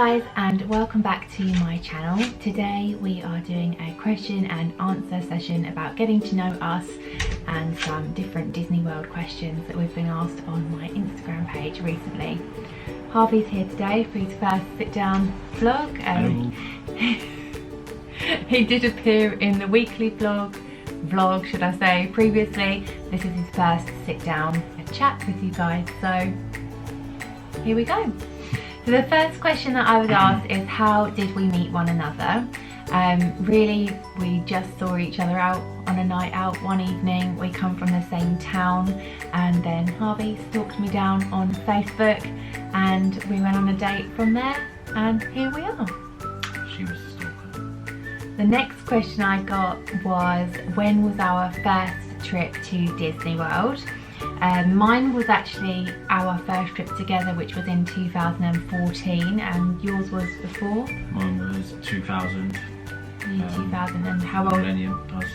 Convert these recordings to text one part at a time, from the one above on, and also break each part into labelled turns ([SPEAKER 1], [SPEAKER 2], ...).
[SPEAKER 1] guys, and welcome back to my channel. Today we are doing a question and answer session about getting to know us and some different Disney World questions that we've been asked on my Instagram page recently. Harvey's here today for his first sit down vlog. He did appear in the weekly vlog should I say, previously. This is his first sit down chat with you guys, so here we go. So the first question that I was asked is, how did we meet one another? Really, we just saw each other out on a night out one evening. We come from the same town, and then Harvey stalked me down on Facebook and we went on a date from there, and here we are.
[SPEAKER 2] She was a stalker.
[SPEAKER 1] The next question I got was, when was our first trip to Disney World? Mine was actually our first trip together, which was in 2014, and yours was before?
[SPEAKER 2] Mine was 2000.
[SPEAKER 1] 2000, and how old?
[SPEAKER 2] Millennium. I was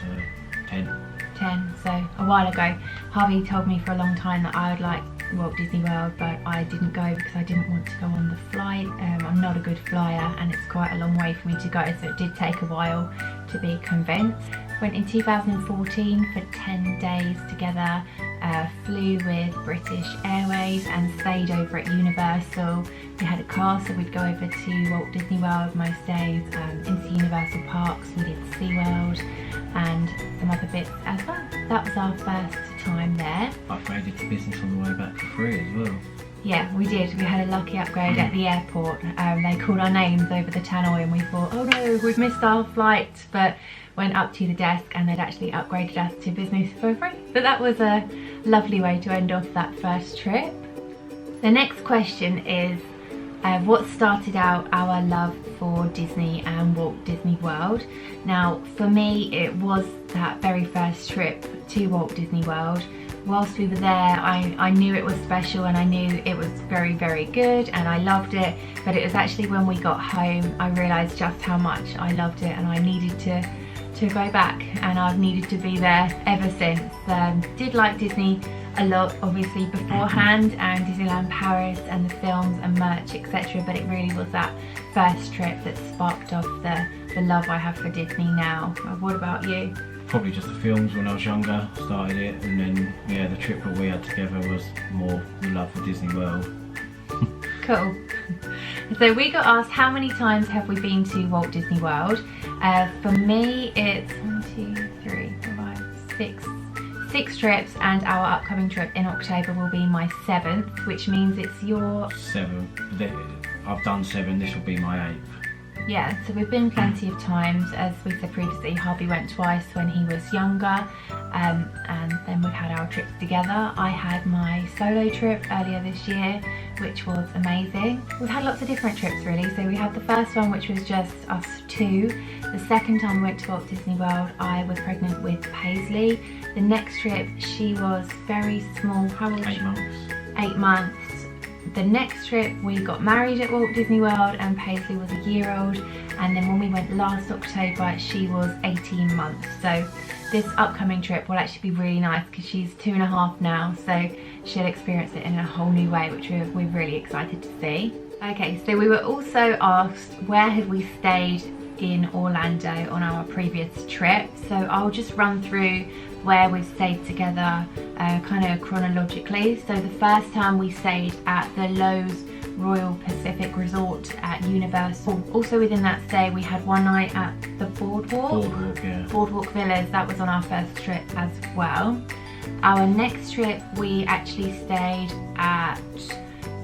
[SPEAKER 2] 10.
[SPEAKER 1] 10, so a while ago. Harvey told me for a long time that I would like Walt Disney World, but I didn't go because I didn't want to go on the flight. I'm not a good flyer and it's quite a long way for me to go, so it did take a while to be convinced. Went in 2014 for 10 days together, flew with British Airways and stayed over at Universal. We had a car, so we'd go over to Walt Disney World most days, into Universal Parks. We did SeaWorld and some other bits as well. That was our first time there.
[SPEAKER 2] Upgraded to business on the way back for free as well.
[SPEAKER 1] Yeah, we did. We had a lucky upgrade at the airport. They called our names over the tannoy and we thought, oh no, we've missed our flight, but went up to the desk and they'd actually upgraded us to business for free. But that was a lovely way to end off that first trip. The next question is, what started out our love for Disney and Walt Disney World? Now, for me, it was that very first trip to Walt Disney World. Whilst we were there, I knew it was special and I knew it was very, very good and I loved it. But it was actually when we got home, I realised just how much I loved it and I needed to go back, and I've needed to be there ever since. Did like Disney a lot, obviously, beforehand, and Disneyland Paris and the films and merch, etc. But it really was that first trip that sparked off the love I have for Disney now. What about you?
[SPEAKER 2] Probably just the films when I was younger started it, and then yeah, the trip that we had together was more the love for Disney World.
[SPEAKER 1] Cool. So we got asked, how many times have we been to Walt Disney World? For me, it's 6 trips, and our upcoming trip in October will be my 7th, which means it's your
[SPEAKER 2] 7th. I've done 7, this will be my 8th.
[SPEAKER 1] Yeah, so we've been plenty of times. As we said previously, Harvey went twice when he was younger, and then we've had our trips together. I had my solo trip earlier this year, which was amazing. We've had lots of different trips really. So we had the first one, which was just us two. The second time we went to Walt Disney World, I was pregnant with Paisley. The next trip, she was very small. How old?
[SPEAKER 2] 8 months.
[SPEAKER 1] 8 months. The next trip we got married at Walt Disney World and Paisley was a year old, and then when we went last October she was 18 months. So this upcoming trip will actually be really nice because she's 2.5 now, so she'll experience it in a whole new way, which we're really excited to see. Okay, so we were also asked, where had we stayed in Orlando on our previous trip? So I'll just run through where we've stayed together kind of chronologically. So the first time we stayed at the Lowe's Royal Pacific Resort at Universal. Also within that stay we had one night at the Boardwalk. Boardwalk Villas. That was on our first trip as well. Our next trip we actually stayed at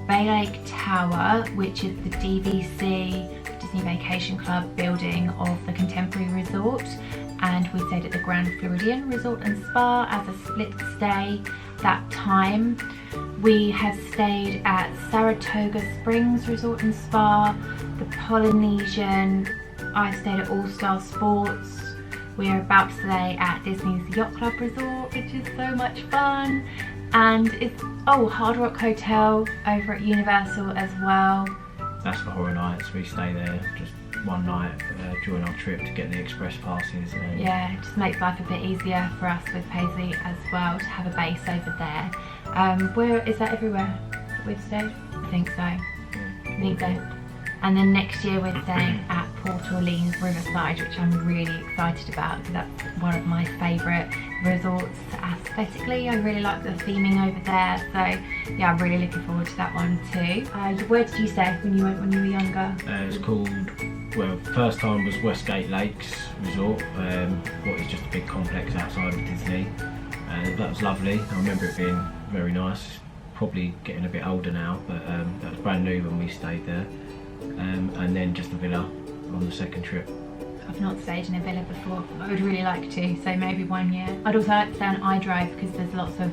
[SPEAKER 1] Bay Lake Tower, which is the DVC, Disney Vacation Club building of the Contemporary Resort, and we stayed at the Grand Floridian Resort and Spa as a split stay that time. We have stayed at Saratoga Springs Resort and Spa, the Polynesian. I stayed at All Star Sports. We are about to stay at Disney's Yacht Club Resort, which is so much fun. And it's Hard Rock Hotel over at Universal as well.
[SPEAKER 2] That's for Horror Nights. We stay there just one night during our trip to get the express passes.
[SPEAKER 1] Yeah, it just makes life a bit easier for us with Paisley as well to have a base over there. Where is that everywhere that we've stayed? I think so.
[SPEAKER 2] Yeah.
[SPEAKER 1] I think so. And then next year we're staying at Port Orleans Riverside, which I'm really excited about because that's one of my favourite resorts aesthetically. I really like the theming over there, so yeah, I'm really looking forward to that one too. Where did you stay when you went when you were younger?
[SPEAKER 2] It's called, well, first time was Westgate Lakes Resort, what is just a big complex outside of Disney. That was lovely. I remember it being very nice. Probably getting a bit older now, but that was brand new when we stayed there. And then just a villa on the second trip.
[SPEAKER 1] I've not stayed in a villa before. I would really like to, so maybe one year. I'd also like to stay on iDrive because there's lots of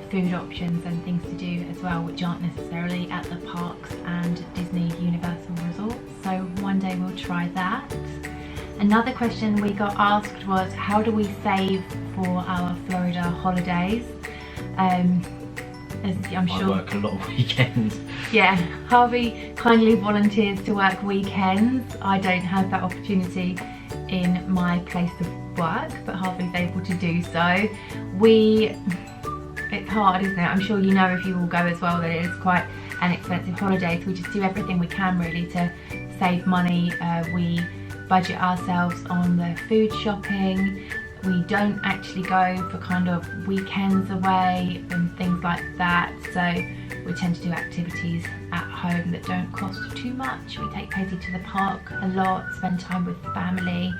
[SPEAKER 1] food options and things to do as well, which aren't necessarily at the parks and Disney Universal resorts. So one day we'll try that. Another question we got asked was, how do we save for our Florida holidays? As I'm sure,
[SPEAKER 2] I work a lot of weekends.
[SPEAKER 1] Yeah, Harvey kindly volunteers to work weekends. I don't have that opportunity in my place of work, but Harvey's able to do so. It's hard, isn't it? I'm sure you know, if you all go as well, that it is quite an expensive holiday, so we just do everything we can really to save money. We budget ourselves on the food shopping. We don't actually go for kind of weekends away and things like that, so we tend to do activities at home that don't cost too much. We take Paisley to the park a lot, spend time with family.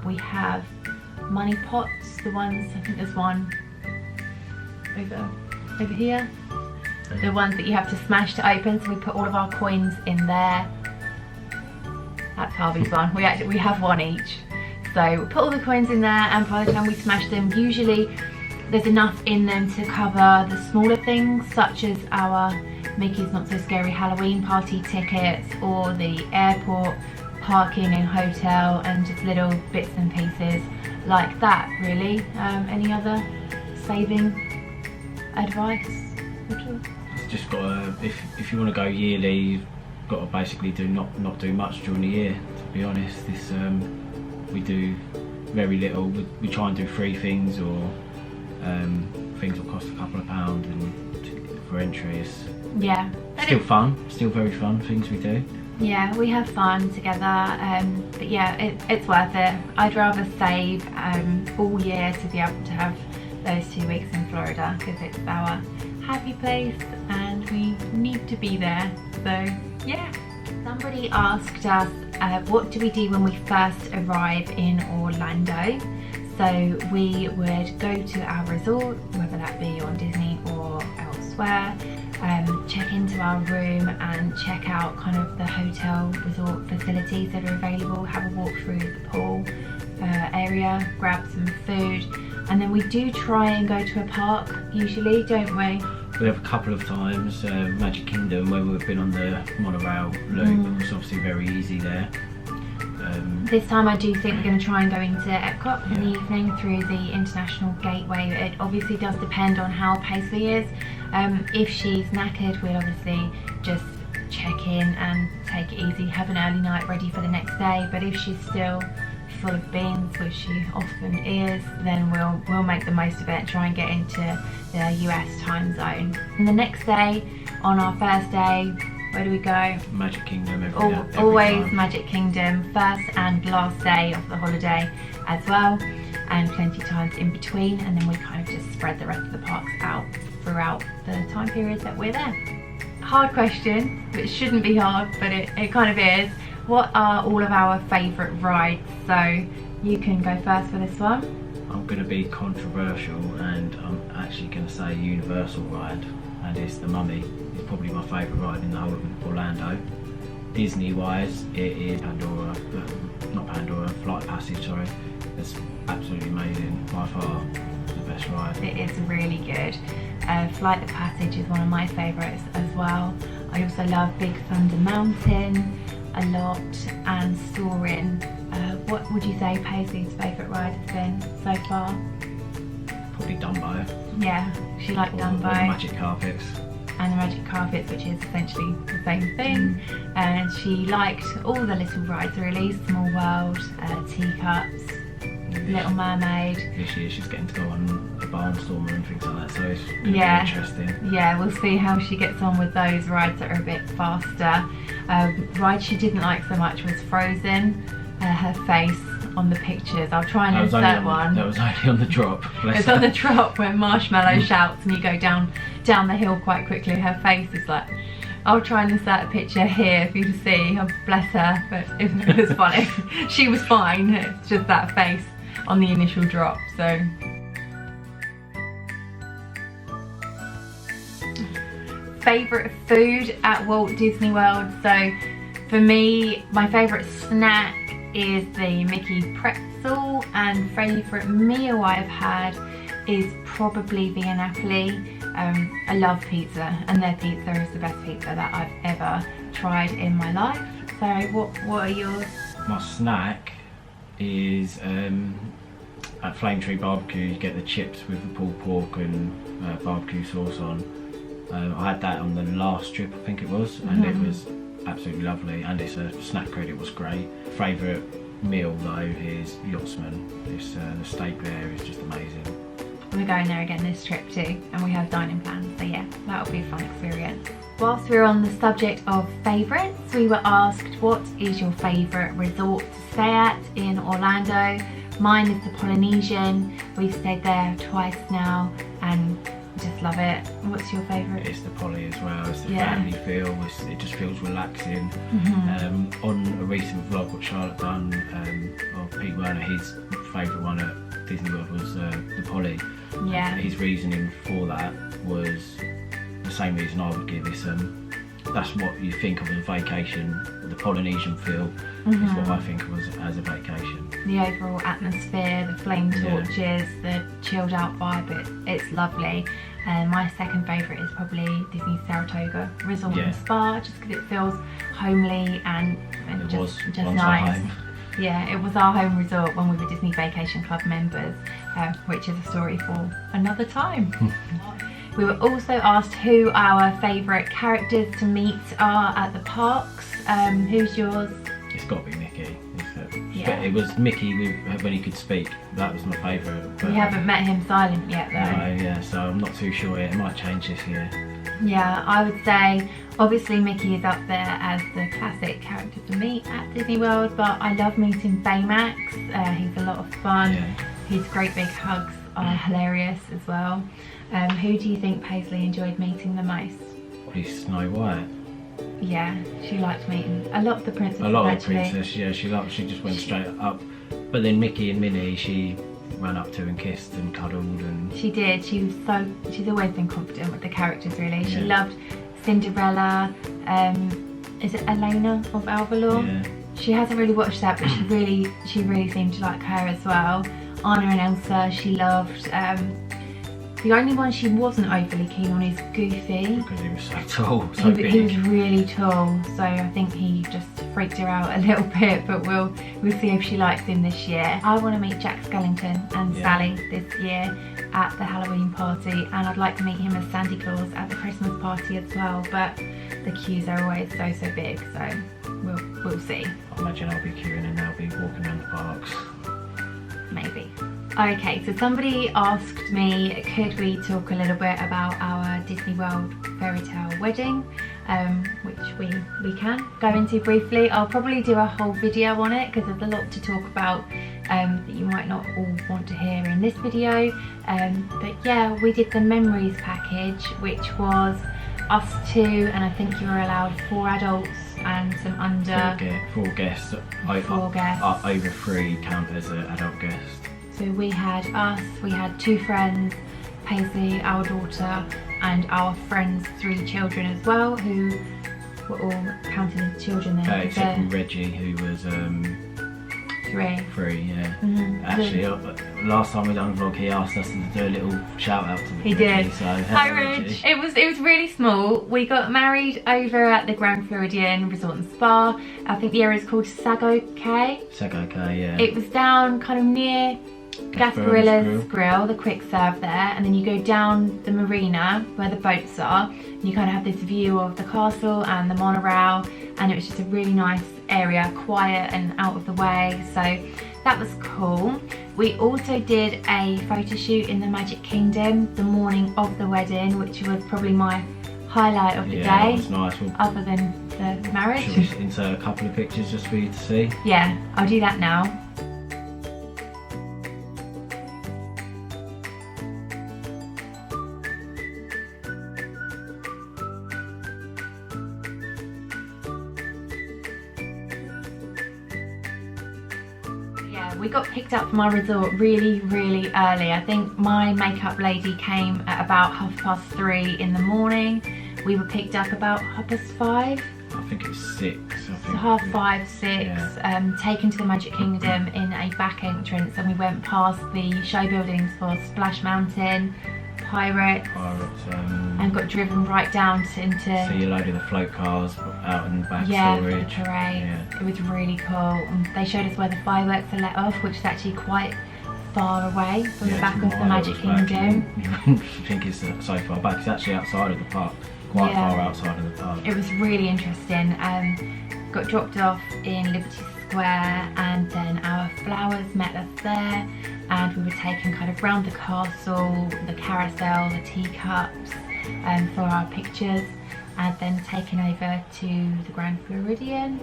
[SPEAKER 1] We have money pots, the ones, I think there's one over here, the ones that you have to smash to open, so we put all of our coins in there. That's Harvey's one. We have one each. So we put all the coins in there, and by the time we smash them, usually there's enough in them to cover the smaller things, such as our Mickey's Not So Scary Halloween party tickets, or the airport parking and hotel, and just little bits and pieces like that, really. Any other saving advice at all?
[SPEAKER 2] It's just got to, if you want to go yearly, you've got to basically not do much during the year, to be honest. We do very little. We try and do free things, or things will cost a couple of pounds, and for entry it's still fun, still very fun things we do.
[SPEAKER 1] Yeah, we have fun together, but yeah, it's worth it. I'd rather save all year to be able to have those 2 weeks in Florida, because it's our happy place and we need to be there, so yeah. Somebody asked us, what do we do when we first arrive in Orlando? So we would go to our resort, whether that be on Disney or elsewhere, check into our room and check out kind of the hotel resort facilities that are available, have a walk through the pool area, grab some food, and then we do try and go to a park usually, don't we?
[SPEAKER 2] We have a couple of times, Magic Kingdom, where we've been on the monorail loop. It's obviously very easy there.
[SPEAKER 1] This time I do think we're going to try and go into Epcot in the evening through the International Gateway. It obviously does depend on how Paisley is. If she's knackered, we'll obviously just check in and take it easy, have an early night ready for the next day. But if she's still full of beans, which she often is, then we'll make the most of it and try and get into the US time zone. And the next day, on our first day, where do we go?
[SPEAKER 2] Magic Kingdom every
[SPEAKER 1] always
[SPEAKER 2] time.
[SPEAKER 1] Magic Kingdom, first and last day of the holiday as well, and plenty of times in between, and then we kind of just spread the rest of the parks out throughout the time period that we're there. Hard question, which shouldn't be hard, but it kind of is. What are all of our favourite rides? So you can go first for this one.
[SPEAKER 2] I'm going to be controversial, and I'm actually going to say Universal ride, and it's the Mummy. It's probably my favourite ride in the whole of Orlando. Disney wise, it is Flight of Passage, sorry. It's absolutely amazing, by far the best ride.
[SPEAKER 1] It is really good. Flight of Passage is one of my favourites as well. I also love Big Thunder Mountain a lot, and Soarin'. What would you say Paisley's favourite ride has been so far?
[SPEAKER 2] Probably Dumbo.
[SPEAKER 1] Yeah, she liked Dumbo.
[SPEAKER 2] Or the Magic Carpets.
[SPEAKER 1] And the Magic Carpets, which is essentially the same thing. And she liked all the little rides really, Small World, Teacups, Little Mermaid.
[SPEAKER 2] This year she's getting to go on barnstormer and things like that, so it's gonna be
[SPEAKER 1] Yeah.
[SPEAKER 2] interesting.
[SPEAKER 1] Yeah, we'll see how she gets on with those rides that are a bit faster. Ride she didn't like so much was Frozen. Her face on the pictures. I'll try and insert one.
[SPEAKER 2] That was only on the drop.
[SPEAKER 1] It's on the drop when Marshmallow shouts and you go down the hill quite quickly. Her face is like, I'll try and insert a picture here for you to see. Oh, bless her, but it was funny. She was fine, it's just that face on the initial drop. So favourite food at Walt Disney World. So for me, my favourite snack is the Mickey pretzel, and favourite meal I've had is probably the Napoli. I love pizza, and their pizza is the best pizza that I've ever tried in my life. So what are yours?
[SPEAKER 2] My snack is at Flame Tree Barbecue. You get the chips with the pulled pork and barbecue sauce on. I had that on the last trip, I think it was, and it was absolutely lovely, and it's a snack credit, was great. Favourite meal though is Yachtsman. This the steak there is just amazing.
[SPEAKER 1] We're going there again this trip too, and we have dining plans, so yeah, that'll be a fun experience. Whilst we're on the subject of favourites, we were asked what is your favourite resort to stay at in Orlando. Mine is the Polynesian. We've stayed there twice now and just love it. What's your favourite?
[SPEAKER 2] It's the Poly as well. It's the family feel. It just feels relaxing. On a recent vlog what Charlotte done, of Pete Werner, his favourite one at Disney World was the Poly.
[SPEAKER 1] Yeah.
[SPEAKER 2] His reasoning for that was the same reason I would give. It's that's what you think of as a vacation. The Polynesian feel is what I think of as a vacation.
[SPEAKER 1] The overall atmosphere, the flame torches, the chilled out vibe, it's lovely. And my second favourite is probably Disney Saratoga Resort and Spa, just because it feels homely and just nice. Yeah, it was our home resort when we were Disney Vacation Club members, which is a story for another time. We were also asked who our favourite characters to meet are at the parks. Who's yours?
[SPEAKER 2] It's got to be Mickey. It was Mickey when he could speak. That was my favourite.
[SPEAKER 1] We haven't met him silent yet though.
[SPEAKER 2] No, yeah, so I'm not too sure yet. It might change this year.
[SPEAKER 1] Yeah, I would say obviously Mickey is up there as the classic character to meet at Disney World, but I love meeting Baymax. He's a lot of fun.
[SPEAKER 2] Yeah.
[SPEAKER 1] His great big hugs are hilarious as well. Who do you think Paisley enjoyed meeting the most?
[SPEAKER 2] Probably Snow White.
[SPEAKER 1] Yeah, she liked meeting a lot of the princesses.
[SPEAKER 2] A lot of
[SPEAKER 1] actually.
[SPEAKER 2] princess, yeah, she just went straight up. But then Mickey and Minnie, she ran up to and kissed and cuddled and...
[SPEAKER 1] She did, she's always been confident with the characters really. She loved Cinderella, is it Elena of Alvalor?
[SPEAKER 2] Yeah.
[SPEAKER 1] She hasn't really watched that, but she really seemed to like her as well. Anna and Elsa, she loved. The only one she wasn't overly keen on is Goofy.
[SPEAKER 2] Because he was so tall, so big.
[SPEAKER 1] He was really tall, so I think he just freaked her out a little bit, but we'll see if she likes him this year. I want to meet Jack Skellington and Sally this year at the Halloween party, and I'd like to meet him as Santa Claus at the Christmas party as well, but the queues are always so big, so we'll see.
[SPEAKER 2] I imagine I'll be queuing and they'll be walking around the parks.
[SPEAKER 1] Maybe. Okay, so somebody asked me, could we talk a little bit about our Disney World fairy tale wedding, which we can go into briefly. I'll probably do a whole video on it because there's a lot to talk about that you might not all want to hear in this video. But yeah, we did the memories package, which was us two, and I think you were allowed 4 adults and some under...
[SPEAKER 2] 4 guests.
[SPEAKER 1] 4 guests.
[SPEAKER 2] Over 3 count as an adult guest.
[SPEAKER 1] So we had us, we had 2 friends, Paisley, our daughter, and our friend's 3 children as well, who were all counted as children then.
[SPEAKER 2] Except for Reggie, who was 3, yeah. Actually, last time we done a vlog, he asked us to do a little shout out to Reggie.
[SPEAKER 1] He did.
[SPEAKER 2] So,
[SPEAKER 1] hi Reg. It was really small. We got married over at the Grand Floridian Resort and Spa. I think the area is called Sago Cay.
[SPEAKER 2] Sago Cay, yeah.
[SPEAKER 1] It was down kind of near Gasparilla's Grill, the quick serve there, and then you go down the marina where the boats are, and you kind of have this view of the castle and the monorail, and it was just a really nice area, quiet and out of the way, so that was cool. We also did a photo shoot in the Magic Kingdom the morning of the wedding, which was probably my highlight of the day.
[SPEAKER 2] That was nice.
[SPEAKER 1] Other than the marriage.
[SPEAKER 2] Should we insert a couple of pictures just for you to see?
[SPEAKER 1] Yeah, I'll do that now. We got picked up from our resort really early. I think my makeup lady came at about 3:30 in the morning. We were picked up about 5:30.
[SPEAKER 2] I think it's 6. I think.
[SPEAKER 1] 5:30, 6.
[SPEAKER 2] Yeah.
[SPEAKER 1] Taken to the Magic Kingdom in a back entrance, and we went past the show buildings for Splash Mountain, Pirates, and got driven right down into.
[SPEAKER 2] See a load of the float cars out in the back
[SPEAKER 1] The
[SPEAKER 2] storage.
[SPEAKER 1] parade.
[SPEAKER 2] Yeah.
[SPEAKER 1] It was really cool. And they showed us where the fireworks are let off, which is actually quite far away from the back of the Magic Kingdom.
[SPEAKER 2] You wouldn't think it's so far back. It's actually outside of the park, quite far outside of the park.
[SPEAKER 1] It was really interesting. Got dropped off in Liberty Square, and then our flowers met us there, and we were taken kind of round the castle, the carousel, the teacups, for our pictures, and then taken over to the Grand Floridian,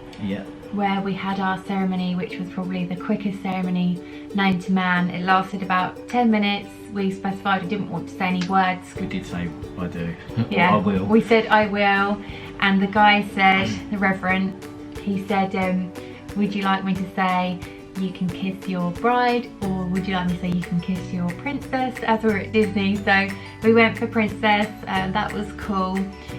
[SPEAKER 1] where we had our ceremony, which was probably the quickest ceremony known to man. It lasted about 10 minutes. We specified we didn't want to say any words.
[SPEAKER 2] We did say I do.
[SPEAKER 1] Yeah,
[SPEAKER 2] I will.
[SPEAKER 1] we said I will, and the guy said, the Reverend, he said, would you like me to say you can kiss your bride, or would you like me to say you can kiss your princess, as we're at Disney? So we went for princess, and that was cool.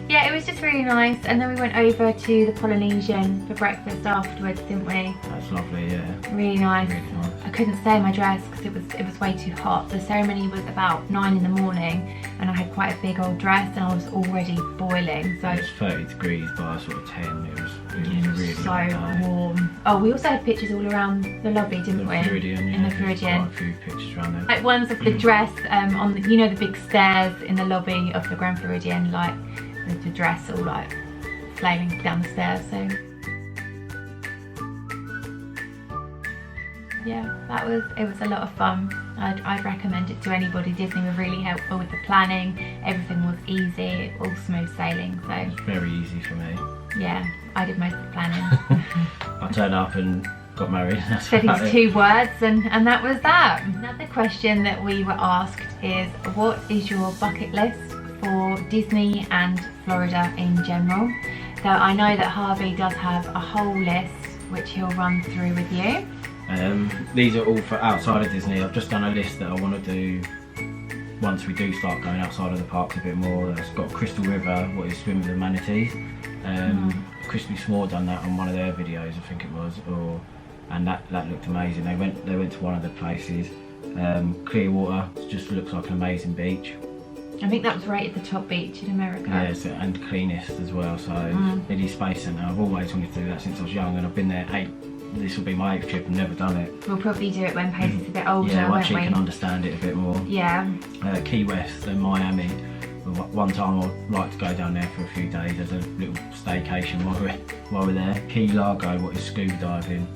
[SPEAKER 1] Yeah, it was just really nice. And then we went over to the Polynesian for breakfast afterwards, didn't we?
[SPEAKER 2] That's lovely, yeah.
[SPEAKER 1] Really nice.
[SPEAKER 2] Really nice.
[SPEAKER 1] I couldn't stay in my dress because it was way too hot. The ceremony was about 9 in the morning, and I had quite a big old dress, and I was already boiling. So
[SPEAKER 2] it was 30 degrees by sort of 10. It was really
[SPEAKER 1] so warm. Oh, we also had pictures all around the lobby, didn't we?
[SPEAKER 2] Floridian, yeah.
[SPEAKER 1] In the Floridian.
[SPEAKER 2] Quite a few pictures around there.
[SPEAKER 1] Like ones of the dress on the, you know, the big stairs in the lobby of the Grand Floridian, like the dress all like flailing down the stairs. So yeah, it was a lot of fun. I'd recommend it to anybody. Disney were really helpful with the planning. Everything was easy, all smooth sailing. So
[SPEAKER 2] it was very easy for me.
[SPEAKER 1] Yeah, I did most of the planning.
[SPEAKER 2] I turned up and got married.
[SPEAKER 1] Said these 2 words, and that was that. Another question that we were asked is, what is your bucket list for Disney and Florida in general? So I know that Harvey does have a whole list which he'll run through with you.
[SPEAKER 2] These are all for outside of Disney. I've just done a list that I want to do once we do start going outside of the parks a bit more. It's got Crystal River, what is Swim with the Manatees. Crispy S'more done that on one of their videos, I think it was, and that looked amazing. They went to one of the places. Clearwater just looks like an amazing beach.
[SPEAKER 1] I think that was rated the top beach in America.
[SPEAKER 2] Yes, and cleanest as well. So Liddy Space Centre, I've always wanted to do that since I was young, and I've been there 8. This will be my 8th trip and never done it.
[SPEAKER 1] We'll probably do it when Paisley's a bit older,
[SPEAKER 2] yeah, once
[SPEAKER 1] won't we?
[SPEAKER 2] she can understand it a bit more.
[SPEAKER 1] Yeah.
[SPEAKER 2] Key West and Miami. One time I'd like to go down there for a few days as a little staycation while we're there. Key Largo, what is scuba diving.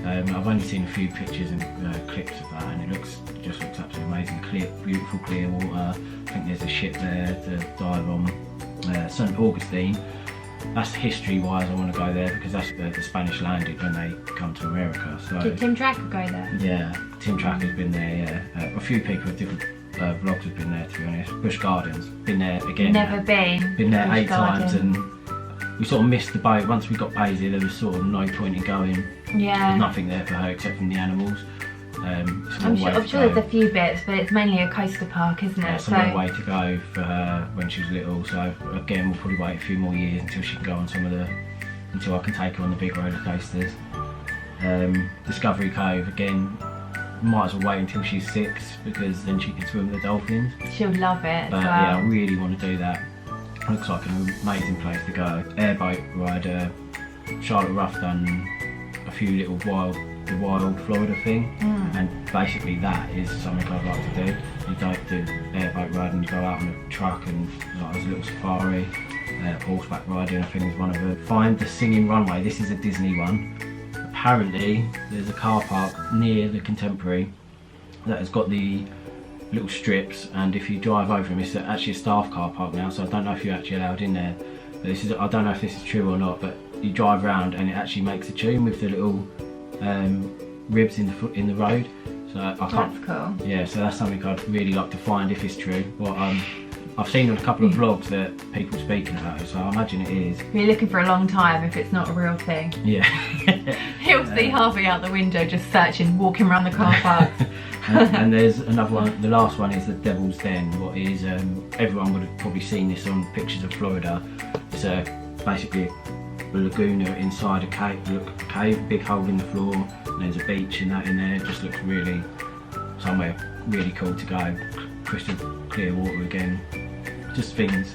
[SPEAKER 2] I've only seen a few pictures and clips of that, and it just looks absolutely amazing. Beautiful clear water. I think there's a ship there to dive on. St. Augustine. That's history-wise, I want to go there because that's where the Spanish landed when they come to America. So
[SPEAKER 1] did Tim Tracker go there?
[SPEAKER 2] Yeah, Tim Tracker's been there. Yeah, a few people with different vlogs have been there, to be honest. Busch Gardens, been there again.
[SPEAKER 1] Never been.
[SPEAKER 2] Been there
[SPEAKER 1] Busch
[SPEAKER 2] 8 times,
[SPEAKER 1] Garden.
[SPEAKER 2] and we sort of missed the boat. Once we got Paisley, there was sort of no point in going.
[SPEAKER 1] Yeah.
[SPEAKER 2] There's nothing there for her except from the animals.
[SPEAKER 1] I'm sure there's a few bits, but it's mainly a coaster park, isn't it?
[SPEAKER 2] It's a long way to go for her when she was little. So again, we'll probably wait a few more years until she can go on until I can take her on the big roller coasters. Discovery Cove again. Might as well wait until she's 6 because then she can swim with the dolphins.
[SPEAKER 1] She'll love it.
[SPEAKER 2] But yeah, I really want to do that. Looks like an amazing place to go. Airboat ride. Charlotte Ruff done a few little the wild Florida thing, and basically that is something I'd like to do. You don't do airboat riding, you go out on a truck and like there's a little safari, horseback riding I think is one of them. Find the Singing Runway, this is a Disney one. Apparently there's a car park near the Contemporary that has got the little strips, and if you drive over them, it's actually a staff car park now, so I don't know if you're actually allowed in there. This is, I don't know if this is true or not, but you drive around and it actually makes a tune with the little ribs in the road. So I can't.
[SPEAKER 1] That's cool.
[SPEAKER 2] Yeah, so that's something I'd really like to find if it's true. Well, I've seen a couple of vlogs that people speaking about it, so I imagine it is.
[SPEAKER 1] You're looking for a long time if it's not a real thing.
[SPEAKER 2] Yeah.
[SPEAKER 1] He'll see Harvey out the window just searching, walking around the car park.
[SPEAKER 2] and there's another one. The last one is the Devil's Den. What is everyone would have probably seen this on pictures of Florida. It's basically a laguna inside a cave, big hole in the floor, and there's a beach and that in there. It just looks really somewhere really cool to go. Crystal clear water again. Just things,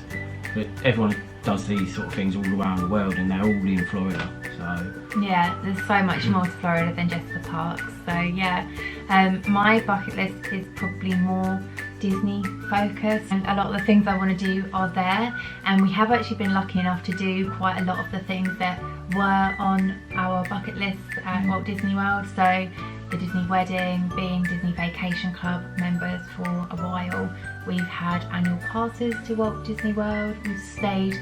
[SPEAKER 2] but everyone does these sort of things all around the world, and they're all in Florida. So
[SPEAKER 1] yeah, there's so much more to Florida than just the parks. So yeah, my bucket list is probably more Disney focused, and a lot of the things I want to do are there, and we have actually been lucky enough to do quite a lot of the things that were on our bucket list at Walt Disney World. So the Disney wedding, being Disney Vacation Club members for a while, we've had annual passes to Walt Disney World, we've stayed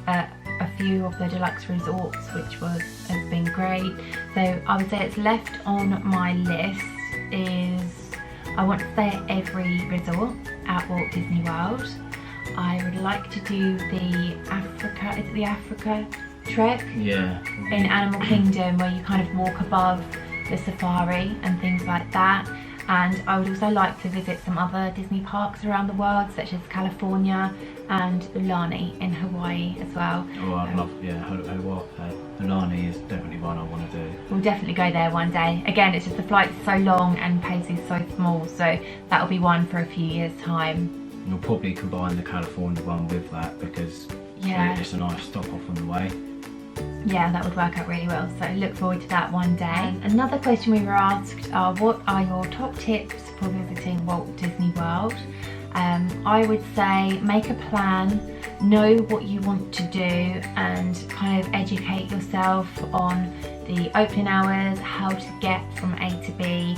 [SPEAKER 1] at a few of the deluxe resorts, which has been great. So I would say it's left on my list is I want to stay at every resort at Walt Disney World. I would like to do the Africa trek?
[SPEAKER 2] Yeah.
[SPEAKER 1] In Animal Kingdom, where you kind of walk above the safari and things like that. And I would also like to visit some other Disney parks around the world, such as California and Ulani in Hawaii as well.
[SPEAKER 2] Oh, I'd love, yeah, Ulani is definitely one I want to do.
[SPEAKER 1] We'll definitely go there one day. Again, it's just the flight's so long and Paisley's so small, so that'll be one for a few years' time.
[SPEAKER 2] You'll probably combine the California one with that, because
[SPEAKER 1] yeah,
[SPEAKER 2] it's a nice stop off on the way.
[SPEAKER 1] Yeah, that would work out really well, so look forward to that one day. Another question we were asked are, what are your top tips for visiting Walt Disney World? I would say make a plan, know what you want to do, and kind of educate yourself on the opening hours, how to get from A to B,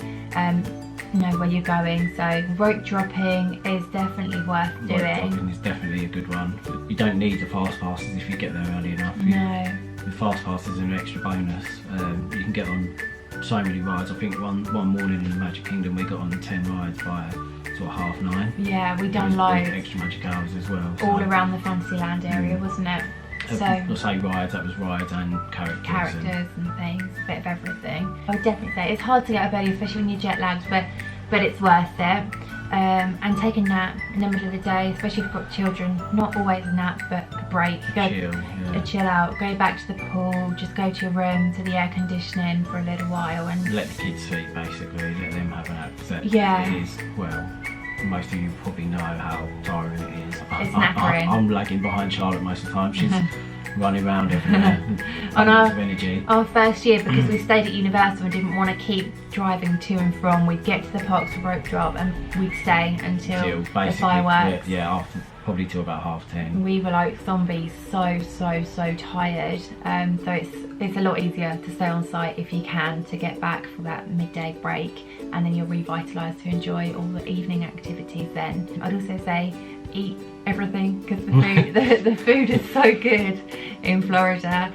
[SPEAKER 1] know where you're going. So rope dropping is definitely worth doing.
[SPEAKER 2] Rope dropping is definitely a good one. You don't need the fast passes if you get there early enough.
[SPEAKER 1] No.
[SPEAKER 2] The fast pass is an extra bonus. You can get on so many rides. I think one morning in the Magic Kingdom we got on 10 rides by sort of 9:30.
[SPEAKER 1] Yeah, we done
[SPEAKER 2] loads.
[SPEAKER 1] loads.
[SPEAKER 2] Extra magic hours as well. So.
[SPEAKER 1] All around the Fantasyland area, wasn't it? So
[SPEAKER 2] not say rides, that was rides and characters
[SPEAKER 1] and things, a bit of everything. I would definitely say it's hard to get up early, especially when you're jet lagged, but it's worth it. And take a nap in the middle of the day, especially if you've got children. Not always a nap, but a break. Chill out, go back to the pool, just go to your room, to the air conditioning for a little while, and
[SPEAKER 2] let the kids sleep basically, let them have a nap.
[SPEAKER 1] Yeah.
[SPEAKER 2] It is, well, most of you probably know how tiring it is.
[SPEAKER 1] It's knackering.
[SPEAKER 2] I'm lagging behind Charlotte most of the time. She's running around everywhere.
[SPEAKER 1] On
[SPEAKER 2] energy.
[SPEAKER 1] Our first year, because we stayed at Universal and didn't want to keep driving to and from, we'd get to the parks for rope drop and we'd stay until the fireworks.
[SPEAKER 2] Yeah, after, probably till about 10:30.
[SPEAKER 1] We were like zombies, so tired. So it's a lot easier to stay on site if you can, to get back for that midday break, and then you're revitalised to enjoy all the evening activities then. I'd also say eat everything, because the food is so good in Florida.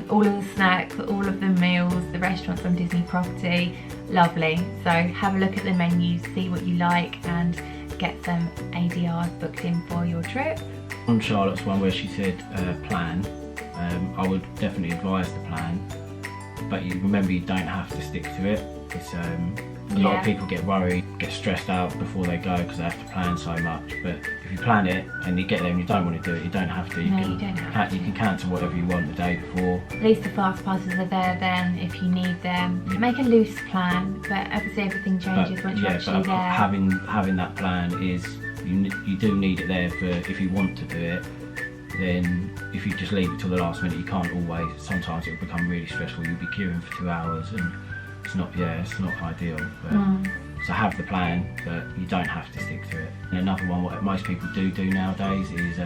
[SPEAKER 1] All of the snacks, all of the meals, the restaurants on Disney property, lovely. So have a look at the menus, see what you like, and get some ADRs booked in for your trip.
[SPEAKER 2] On Charlotte's one where she said plan, I would definitely advise the plan, but you remember you don't have to stick to it. It's a lot of people get worried, get stressed out before they go because they have to plan so much. But if you plan it and you get there and you don't want to do it, you don't have to. You can cancel whatever you want the day before. At
[SPEAKER 1] least the fast passes are there then if you need them. Make a loose plan, but obviously everything changes once you're actually there.
[SPEAKER 2] Having that plan is, you do need it there for if you want to do it. Then if you just leave it till the last minute, you can't always. Sometimes it will become really stressful. You'll be queuing for 2 hours and it's not ideal. But, so have the plan, but you don't have to stick to it. And another one, what most people do nowadays is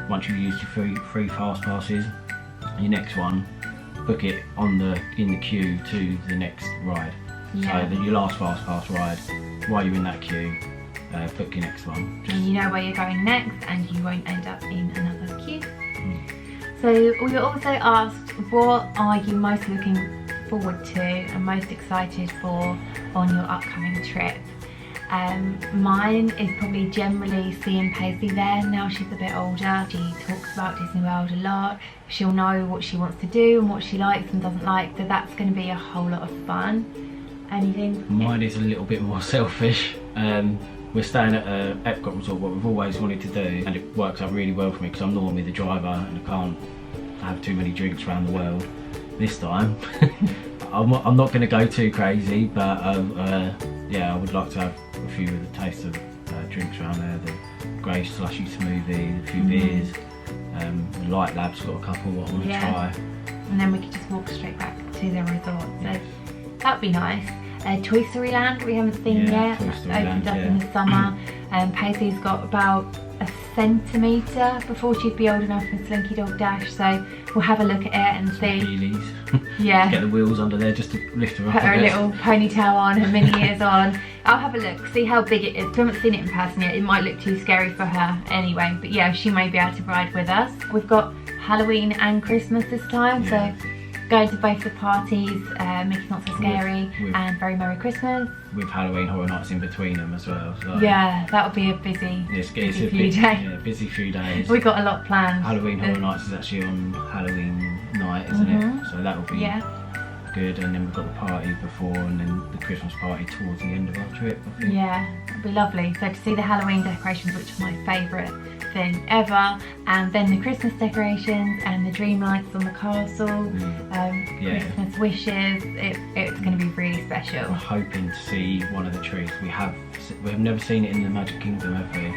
[SPEAKER 2] once you've used your free fast passes, your next one, book it in the queue to the next ride.
[SPEAKER 1] Yeah.
[SPEAKER 2] So then your last fast pass ride, while you're in that queue, book your next one.
[SPEAKER 1] And you know where you're going next, and you won't end up in another queue.
[SPEAKER 2] Mm.
[SPEAKER 1] So we were also asked, what are you most looking forward to and most excited for on your upcoming trip? Mine is probably generally seeing Paisley there. Now she's a bit older, she talks about Disney World a lot. She'll know what she wants to do and what she likes and doesn't like, so that's going to be a whole lot of fun. Anything?
[SPEAKER 2] Mine is a little bit more selfish. We're staying at Epcot Resort, what we've always wanted to do, and it works out really well for me because I'm normally the driver and I can't have too many drinks around the world. This time I'm not going to go too crazy, but yeah, I would like to have a few of the taste of drinks around there. The grey slushy smoothie, a few beers. The Light Lab's got a couple that I want to try.
[SPEAKER 1] And then we could just walk straight back to the resort. So that'd be nice. Toy Story Land we haven't seen yet.
[SPEAKER 2] Toy Story
[SPEAKER 1] Opened
[SPEAKER 2] Land,
[SPEAKER 1] up in the summer. Paisley's got about a centimetre before she'd be old enough for Slinky Dog Dash, so we'll have a look at it and see.
[SPEAKER 2] Wheelies.
[SPEAKER 1] Yeah.
[SPEAKER 2] Get the wheels under there just to lift her up.
[SPEAKER 1] Put her
[SPEAKER 2] a bit.
[SPEAKER 1] little ponytail on, her mini ears on. I'll have a look, see how big it is. We haven't seen it in person yet. It might look too scary for her anyway, but yeah, she may be able to ride with us. We've got Halloween and Christmas this time, so going to both the parties, Mickey's Not So Scary and Very Merry Christmas.
[SPEAKER 2] With Halloween Horror Nights in between them as well. So
[SPEAKER 1] yeah, that'll be a busy few days.
[SPEAKER 2] Yeah, busy few days.
[SPEAKER 1] We got a lot planned.
[SPEAKER 2] Halloween Horror Nights is actually on Halloween night, isn't it? So that'll be good. And then we've got the party before, and then the Christmas party towards the end of our trip, I think.
[SPEAKER 1] Yeah, it'll be lovely. So to see the Halloween decorations, which are my favourite thing ever, and then the Christmas decorations and the dream lights on the castle, Christmas wishes, it's going to be really special.
[SPEAKER 2] I'm hoping to see one of the trees. We have never seen it in the Magic Kingdom, have we?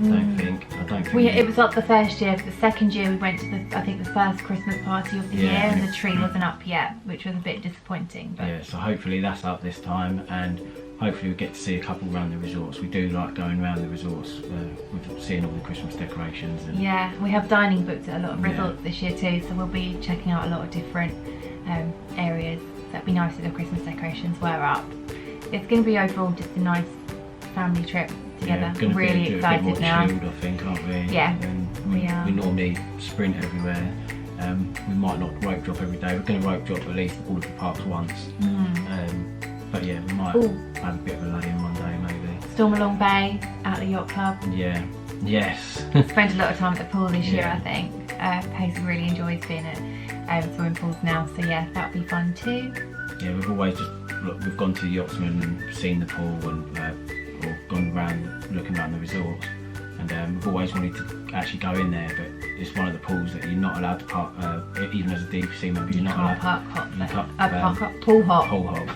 [SPEAKER 2] I don't think.
[SPEAKER 1] It was up the first year. The second year we went to the first Christmas party of the year, and the tree wasn't up yet, which was a bit disappointing. But
[SPEAKER 2] yeah, so hopefully that's up this time, and hopefully we get to see a couple around the resorts. We do like going around the resorts with seeing all the Christmas decorations. And
[SPEAKER 1] yeah, we have dining booked at a lot of resorts this year too, so we'll be checking out a lot of different areas. So it'd be nice if the Christmas decorations were up. It's going to be overall just a nice family trip together.
[SPEAKER 2] Yeah,
[SPEAKER 1] really excited
[SPEAKER 2] a bit more
[SPEAKER 1] now.
[SPEAKER 2] chilled, I think, aren't we?
[SPEAKER 1] Yeah, we are.
[SPEAKER 2] We normally sprint everywhere. We might not rope drop every day. We're going to rope drop at least all of the parks once. But yeah, we might have a bit of a lay-in one day maybe.
[SPEAKER 1] Stormalong Bay at the yacht club.
[SPEAKER 2] Yeah. Yes.
[SPEAKER 1] Spent a lot of time at the pool this year, I think. Paisley really enjoys being at swimming pools now, so yeah, that'll be fun too.
[SPEAKER 2] Yeah, we've always we've gone to the Yachtsman and seen the pool and or gone around looking around the resorts, and we've always wanted to actually go in there, but it's one of the pools that you're not allowed to park, even as a DVC member, you're not allowed
[SPEAKER 1] to pool hop.
[SPEAKER 2] Pool hop.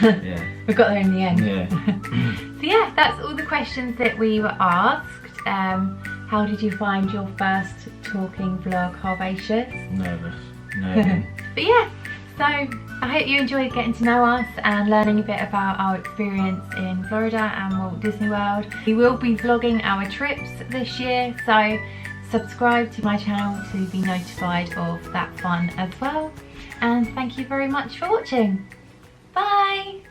[SPEAKER 2] Yeah.
[SPEAKER 1] We got there in the end.
[SPEAKER 2] Yeah.
[SPEAKER 1] So yeah, that's all the questions that we were asked. How did you find your first talking vlog, Harvacious?
[SPEAKER 2] Nervous.
[SPEAKER 1] But yeah, so I hope you enjoyed getting to know us and learning a bit about our experience in Florida and Walt Disney World. We will be vlogging our trips this year, so subscribe to my channel to be notified of that fun as well. And thank you very much for watching. Bye!